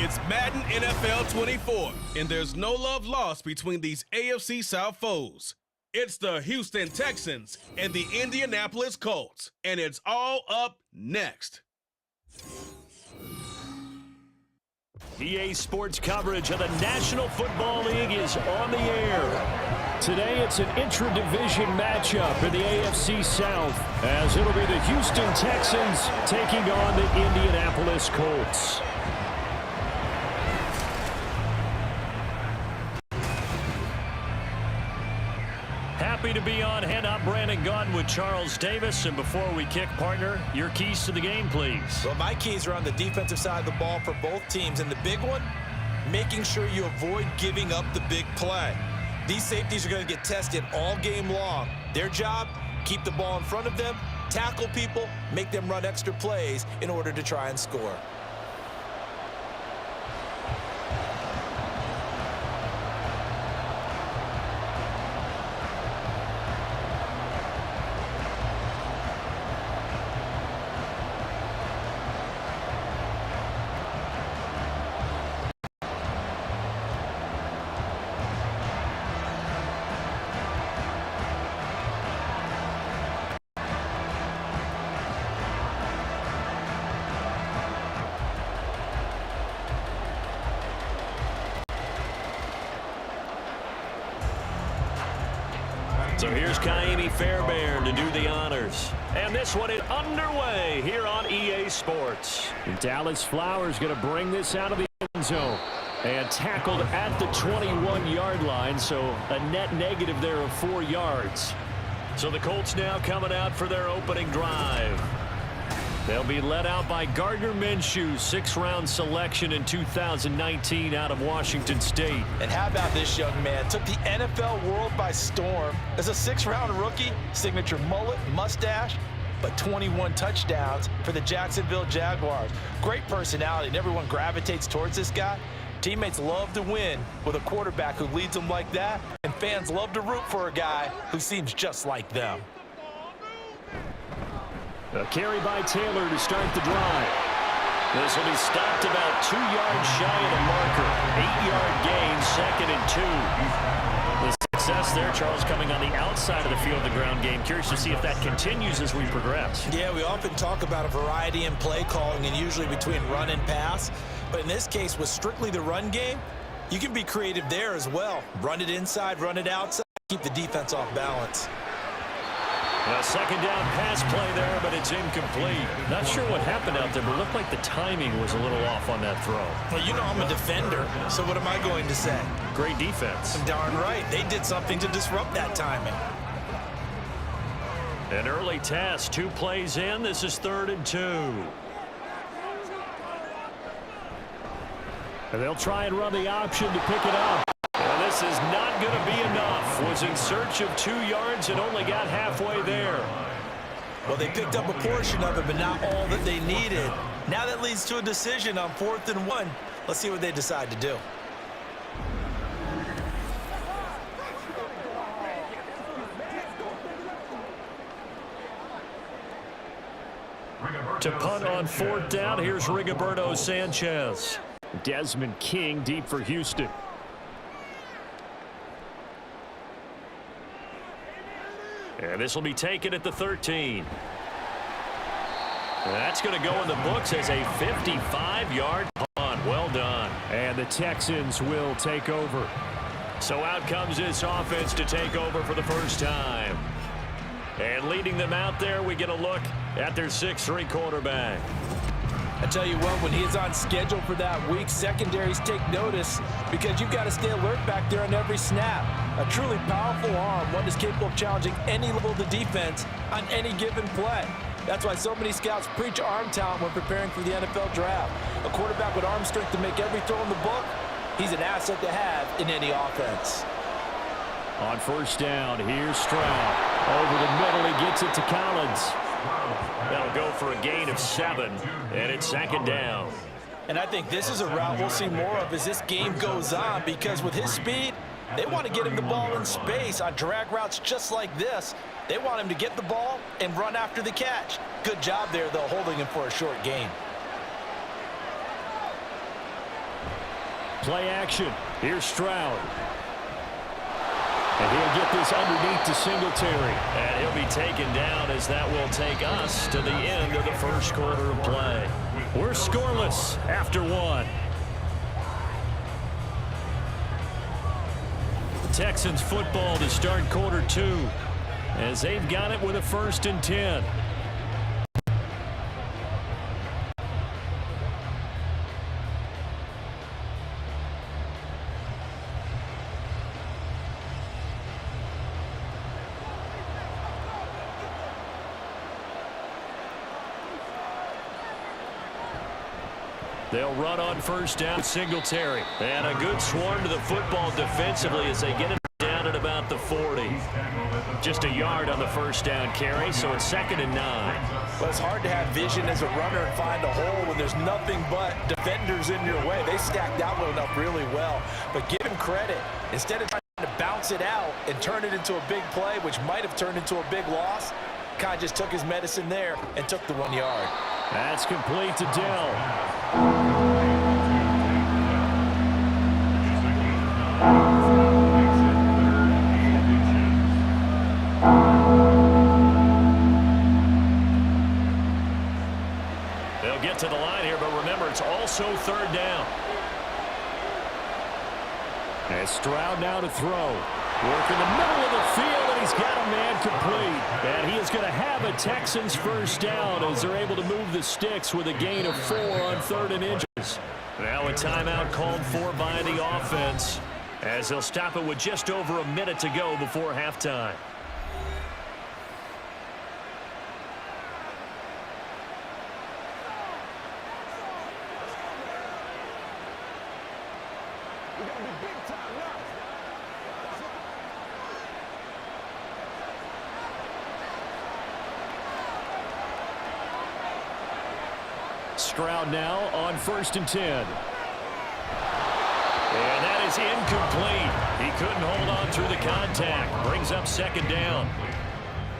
It's Madden NFL 24, and there's no love lost between these AFC South foes. It's the Houston Texans and the Indianapolis Colts, and it's all up next. EA Sports coverage of the National Football League is on the air. Today it's an intra-division matchup in the AFC South, as it'll be the Houston Texans taking on the Indianapolis Colts. Happy to be on hand. I'm Brandon Gaudin with Charles Davis. And before we kick, partner, your keys to the game, please. Well, my keys are on the defensive side of the ball for both teams. And the big one, making sure you avoid giving up the big play. These safeties are going to get tested all game long. Their job, keep the ball in front of them, tackle people, make them run extra plays in order to try and score. So here's Kwai Fairbairn to do the honors. And this one is underway here on EA Sports. Dallas Flowers going to bring this out of the end zone. And tackled at the 21-yard line, so a net negative there of 4 yards. So the Colts now coming out for their opening drive. They'll be led out by Gardner Minshew, 6th-round selection in 2019 out of Washington State. And how about this young man? Took the NFL world by storm as a 6th-round rookie, signature mullet, mustache, but 21 touchdowns for the Jacksonville Jaguars. Great personality, and everyone gravitates towards this guy. Teammates love to win with a quarterback who leads them like that, and fans love to root for a guy who seems just like them. A carry by Taylor to start the drive. This will be stopped about 2 yards shy of the marker. 8-yard gain, 2nd and 2. The success there, Charles, coming on the outside of the field, the ground game. Curious to see if that continues as we progress. Yeah, we often talk about a variety in play calling and usually between run and pass. But in this case, with strictly the run game, you can be creative there as well. Run it inside, run it outside, keep the defense off balance. A 2nd down pass play there, but it's incomplete. Not sure what happened out there, but it looked like the timing was a little off on that throw. Well, you know I'm a defender, so what am I going to say? Great defense. Darn right. They did something to disrupt that timing. An early test, 2 plays in. This is 3rd and 2. And they'll try and run the option to pick it up. And this is not going to be enough. Was in search of 2 yards and only got halfway there. Well, they picked up a portion of it, but not all that they needed. Now that leads to a decision on 4th and 1. Let's see what they decide to do. To punt on 4th down, here's Rigoberto Sanchez. Desmond King deep for Houston. And this will be taken at the 13. That's going to go in the books as a 55-yard punt. Well done. And the Texans will take over. So out comes this offense to take over for the first time. And leading them out there, we get a look at their 6'3" quarterback. I tell you what, when he's on schedule for that week, secondaries take notice because you've got to stay alert back there on every snap. A truly powerful arm, one is capable of challenging any level of the defense on any given play. That's why so many scouts preach arm talent when preparing for the NFL draft. A quarterback with arm strength to make every throw in the book, he's an asset to have in any offense. On 1st down, here's Stroud. Over the middle, he gets it to Collins. That'll go for a gain of 7, and it's 2nd down. And I think this is a route we'll see more of as this game goes on, because with his speed, they want to get him the ball in space on drag routes just like this. They want him to get the ball and run after the catch. Good job there, though, holding him for a short gain. Play action. Here's Stroud. And he'll get this underneath to Singletary. And he'll be taken down as that will take us to the end of the first quarter of play. We're scoreless after one. Texans football to start quarter two as they've got it with a 1st and 10. They'll run on 1st down with Singletary. And a good swarm to the football defensively as they get it down at about the 40. Just a yard on the 1st down carry, so it's 2nd and 9. Well, it's hard to have vision as a runner and find a hole when there's nothing but defenders in your way. They stacked that one up really well. But give him credit. Instead of trying to bounce it out and turn it into a big play, which might have turned into a big loss, Kwai just took his medicine there and took the 1 yard. That's complete to Dell. They'll get to the line here, but remember, it's also 3rd down. And Stroud now to throw. Work in the middle of the field, and he's got a man complete. And he is going to have a Texans 1st down as they're able to move the sticks with a gain of 4 on 3rd and inches. Now a timeout called for by the offense as they'll stop it with just over a minute to go before halftime. Stroud now on 1st and 10. And that is incomplete. He couldn't hold on through the contact. Brings up 2nd down.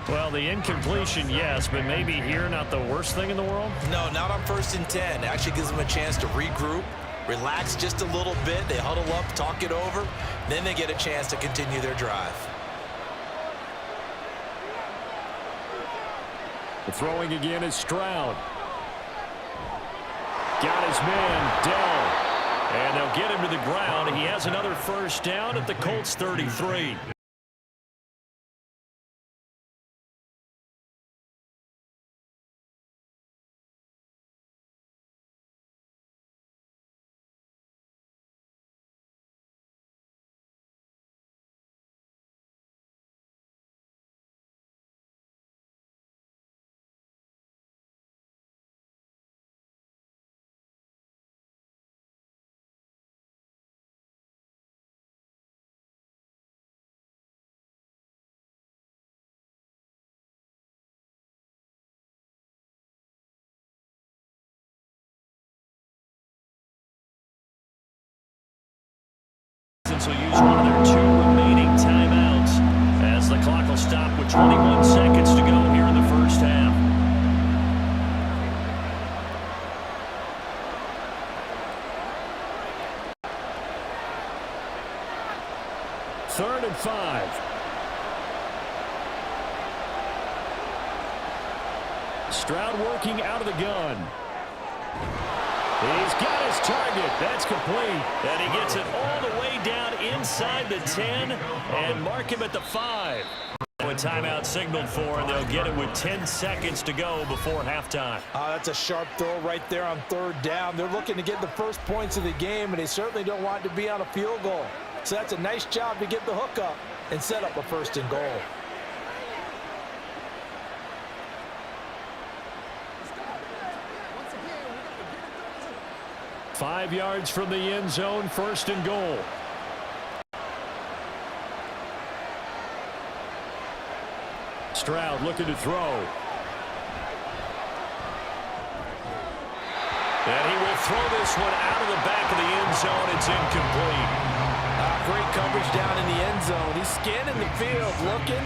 Well, the incompletion, yes, but maybe here not the worst thing in the world? No, not on 1st and 10. It actually gives them a chance to regroup, relax just a little bit. They huddle up, talk it over. Then they get a chance to continue their drive. The throwing again is Stroud. Got his man, Dell. And they'll get him to the ground. He has another 1st down at the Colts 33. Will use one of their 2 remaining timeouts as the clock will stop with 21 seconds to go here in the 1st half. Third and 5. Stroud working out of the gun. He's got his target. That's complete. And he gets it all the way down inside the 10 and mark him at the 5. A timeout signaled for, and they'll get it with 10 seconds to go before halftime. That's a sharp throw right there on 3rd down. They're looking to get the first points of the game, and they certainly don't want it to be on a field goal. So that's a nice job to get the hook up and set up a 1st and goal. 5 yards from the end zone, 1st and goal. Stroud looking to throw. And he will throw this one out of the back of the end zone. It's incomplete. Great coverage down in the end zone. He's scanning the field, looking.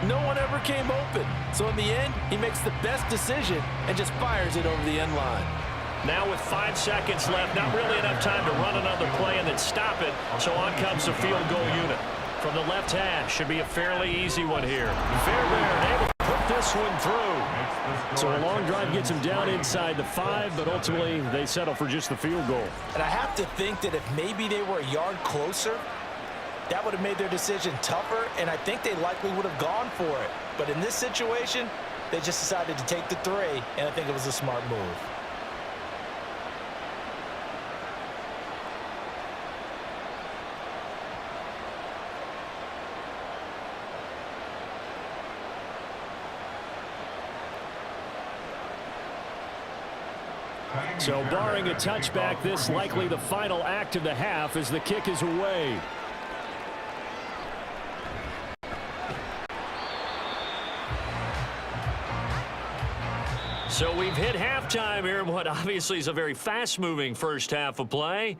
No one ever came open. So in the end, he makes the best decision and just fires it over the end line. Now with 5 seconds left, not really enough time to run another play and then stop it. So on comes the field goal unit. From the left hash, should be a fairly easy one here. Fairbairn able to put this one through. So a long drive gets him down inside the 5, but ultimately they settle for just the field goal. And I have to think that if maybe they were a yard closer, that would have made their decision tougher, and I think they likely would have gone for it. But in this situation, they just decided to take the 3, and I think it was a smart move. So barring a touchback, this likely the final act of the half as the kick is away. So we've hit halftime here in what obviously is a very fast-moving first half of play.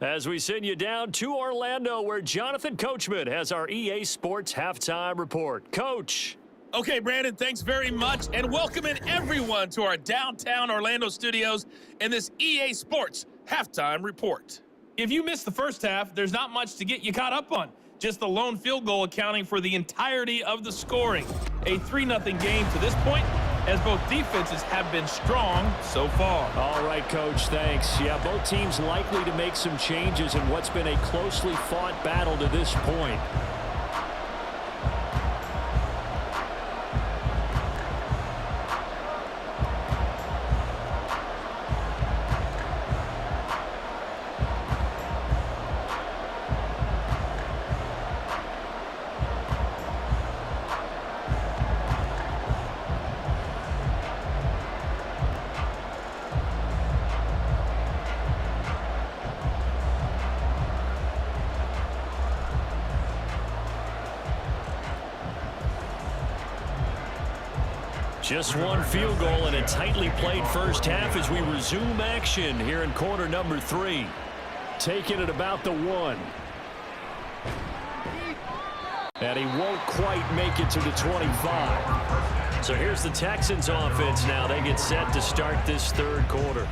As we send you down to Orlando, where Jonathan Coachman has our EA Sports halftime report. Coach. Okay, Brandon, thanks very much, and welcoming everyone to our downtown Orlando studios in this EA Sports halftime report. If you missed the first half, there's not much to get you caught up on. Just the lone field goal accounting for the entirety of the scoring. A 3-0 game to this point, as both defenses have been strong so far. All right, Coach, thanks. Yeah, both teams likely to make some changes in what's been a closely fought battle to this point. Just one field goal in a tightly played first half as we resume action here in quarter number 3. Taking it about the 1. And he won't quite make it to the 25. So here's the Texans offense now. They get set to start this third quarter.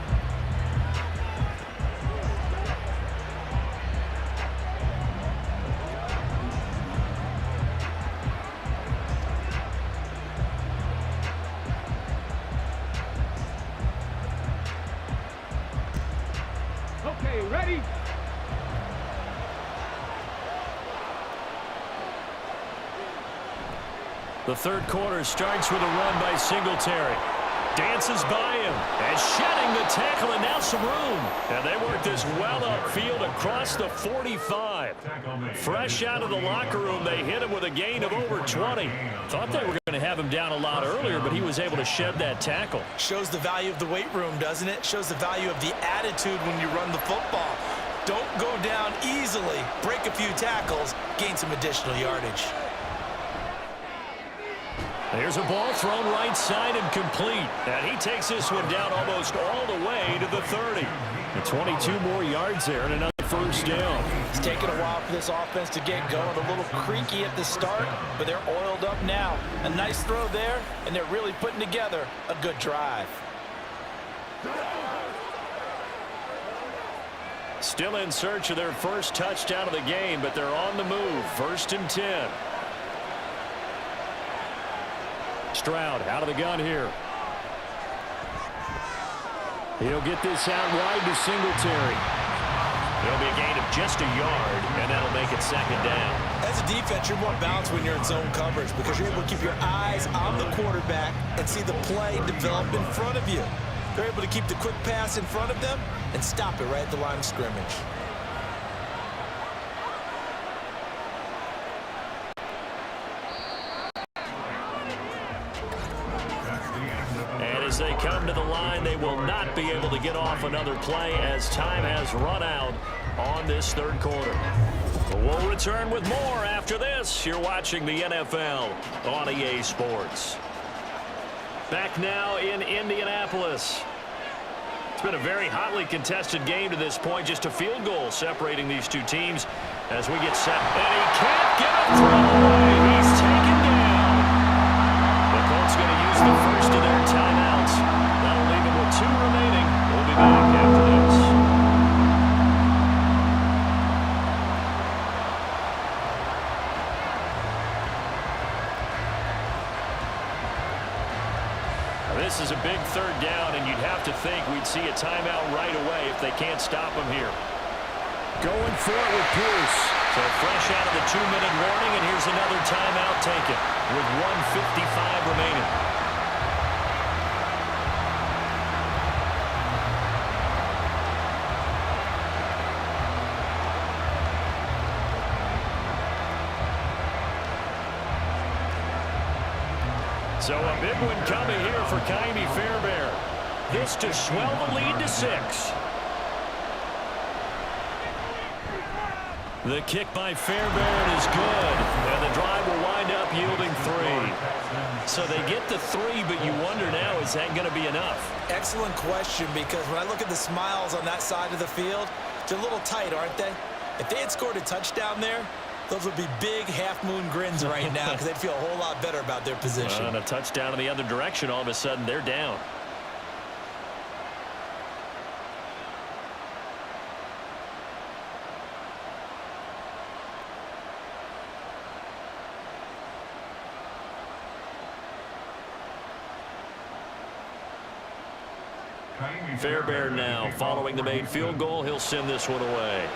Okay, ready? The third quarter starts with a run by Singletary. Dances by him and shedding the tackle, and now some room. And they work this well upfield across the 45. Fresh out of the locker room, they hit him with a gain of over 20. Thought they were going to have him down a lot earlier, but he was able to shed that tackle. Shows the value of the weight room, doesn't it? Shows the value of the attitude when you run the football. Don't go down easily. Break a few tackles, gain some additional yardage. There's a ball thrown right side and complete. And he takes this one down almost all the way to the 30. And 22 more yards there and another first down. It's taken a while for this offense to get going. A little creaky at the start, but they're oiled up now. A nice throw there, and they're really putting together a good drive. Still in search of their first touchdown of the game, but they're on the move. 1st and 10. Stroud out of the gun here. He'll get this out wide to Singletary. It'll be a gain of just a yard, and that'll make it 2nd down. As a defense, you're more balanced when you're in zone coverage because you're able to keep your eyes on the quarterback and see the play develop in front of you. They're able to keep the quick pass in front of them and stop it right at the line of scrimmage. As they come to the line, they will not be able to get off another play as time has run out on this third quarter. We'll return with more after this. You're watching the NFL on EA Sports. Back now in Indianapolis. It's been a very hotly contested game to this point. Just a field goal separating these two teams as we get set. And he can't get a throw. He's taken down. The Colts going to use the first of their timeouts. That'll leave him with 2 remaining. We'll be be back after this. This is a big third down, and you'd have to think we'd see a timeout right away if they can't stop him here. Going for it with Pierce. So fresh out of the 2-minute warning, and here's another timeout taken with 1:55 remaining. So a big one coming here for Kwai Fairbairn. This to swell the lead to 6. The kick by Fairbairn is good, and the drive will wind up yielding 3. So they get the 3, but you wonder now, is that going to be enough? Excellent question, because when I look at the smiles on that side of the field, they're a little tight, aren't they? If they had scored a touchdown there, those would be big half-moon grins right now because they'd feel a whole lot better about their position. And a touchdown in the other direction, all of a sudden they're down. Fairbairn now following the made field goal. He'll send this one away.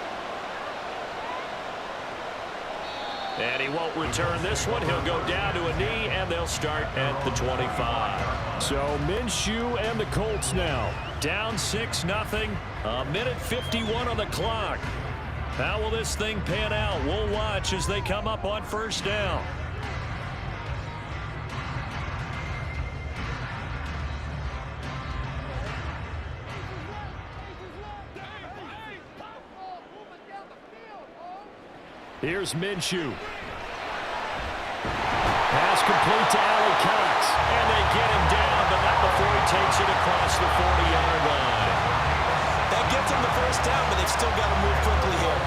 And he won't return this one. He'll go down to a knee, and they'll start at the 25. So Minshew and the Colts now down 6-0. A minute 51 on the clock. How will this thing pan out? We'll watch as they come up on first down. Here's Minshew. Pass complete to Allie Cox. And they get him down, but not before he takes it across the 40-yard line. That gets them the first down, but they've still got to move quickly here.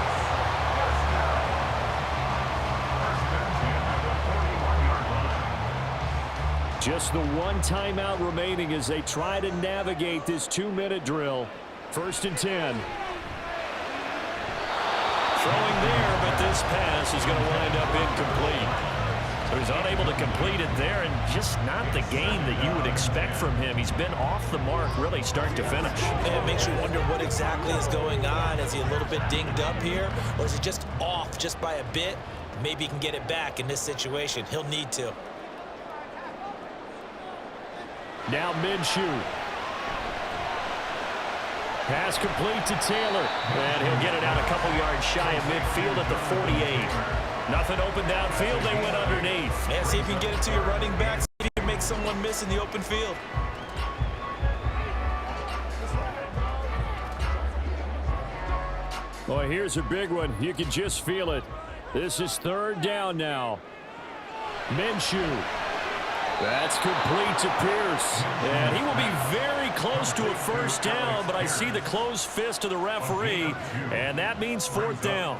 Just the one timeout remaining as they try to navigate this 2-minute drill. 1st and 10. Throwing there, but this pass is going to wind up incomplete. So he's unable to complete it there, and just not the game that you would expect from him. He's been off the mark really start to finish. And it makes you wonder what exactly is going on. Is he a little bit dinged up here, or is he just off just by a bit? Maybe he can get it back in this situation. He'll need to. Now Minshew. Pass complete to Taylor. And he'll get it out a couple yards shy of midfield at the 48. Nothing open downfield. They went underneath. Yeah, see if you can get it to your running back. See if you can make someone miss in the open field. Boy, here's a big one. You can just feel it. This is 3rd down now. Minshew. That's complete to Pierce. And he will be very close to a first down, but I see the closed fist of the referee, and that means 4th down.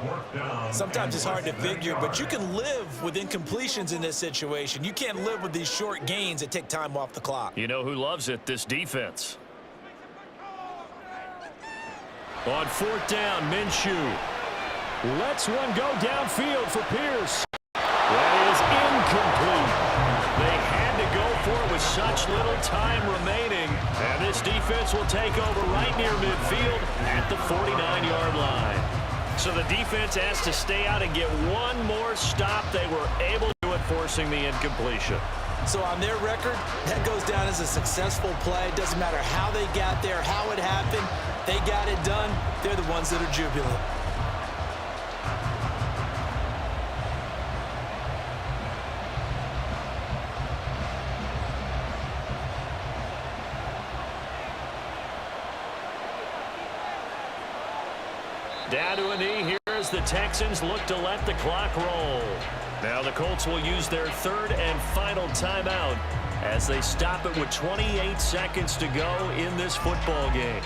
Sometimes it's hard to figure, but you can live with incompletions in this situation. You can't live with these short gains that take time off the clock. You know who loves it? This defense. On 4th down, Minshew lets one go downfield for Pierce. That is incomplete. They had to go for it with such little time remaining. And this defense will take over right near midfield at the 49-yard line. So the defense has to stay out and get one more stop. They were able to do it, forcing the incompletion. So on their record, that goes down as a successful play. It doesn't matter how they got there, how it happened. They got it done. They're the ones that are jubilant. Down to a knee here as the Texans look to let the clock roll. Now the Colts will use their 3rd and final timeout as they stop it with 28 seconds to go in this football game.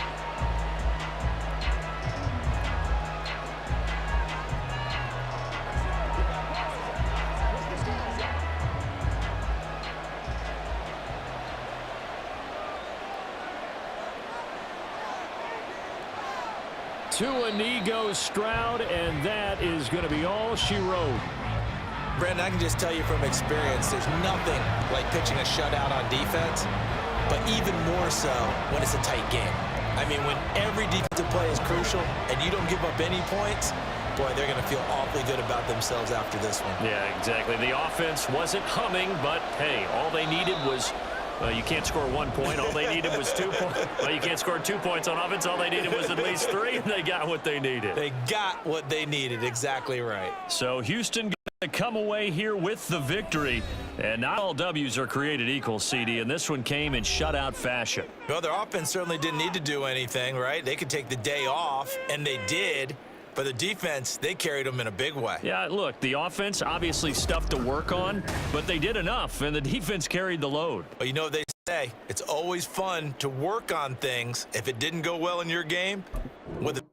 To a knee goes Stroud, and that is going to be all she wrote. Brandon, I can just tell you from experience, there's nothing like pitching a shutout on defense, but even more so when it's a tight game. I mean, when every defensive play is crucial and you don't give up any points, boy, they're going to feel awfully good about themselves after this one. Yeah, exactly. The offense wasn't humming, but, hey, all they needed was you can't score 1 point. All they needed was 2 points. Well, you can't score 2 points on offense. All they needed was at least 3, and they got what they needed. They got what they needed. Exactly right. So Houston going to come away here with the victory. And not all W's are created equal, CD, and this one came in shutout fashion. Well, their offense certainly didn't need to do anything, right? They could take the day off, and they did. But the defense, they carried them in a big way. Yeah, look, the offense, obviously stuff to work on, but they did enough, and the defense carried the load. Well, you know what they say, it's always fun to work on things if it didn't go well in your game with a